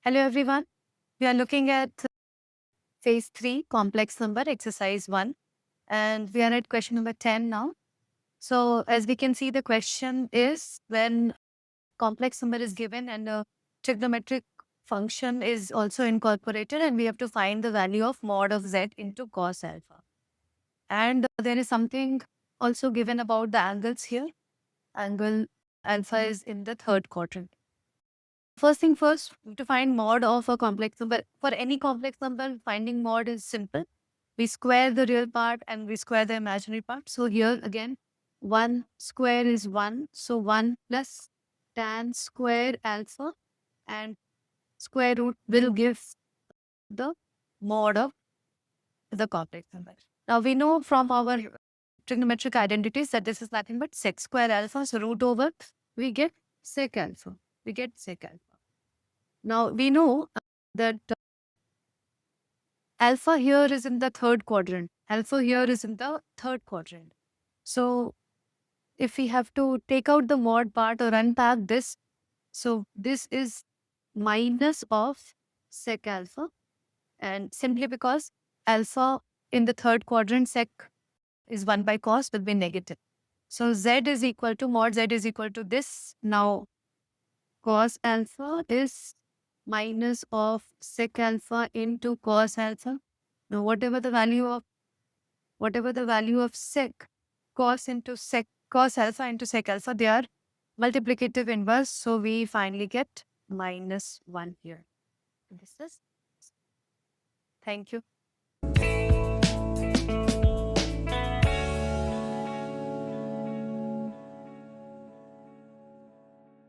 Hello everyone. We are looking at phase 3 complex number exercise 1 and we are at question number 10 now. So as we can see, the question is when complex number is given and a trigonometric function is also incorporated and we have to find the value of mod of z into cos alpha. And there is something also given about the angles here. Angle alpha is in the third quadrant. First thing first, to find mod of a complex number. For any complex number, finding mod is simple. We square the real part and we square the imaginary part. So here again, 1 square is 1. So 1 plus tan square alpha and square root will give the mod of the complex number. Now we know from our trigonometric identities that this is nothing but sec square alpha. So root over, we get sec alpha. We get sec alpha. Now we know that alpha here is in the third quadrant. Alpha here is in the third quadrant. So if we have to take out the mod part or unpack this, so this is minus of sec alpha. And simply because alpha in the third quadrant sec is 1 by cos will be negative. So z is equal to mod z is equal to this. Now cos alpha is minus of sec alpha into cos alpha. Now whatever the value of sec, cos into sec, cos alpha into sec alpha, they are multiplicative inverse. So we finally get -1 here. This is. Thank you.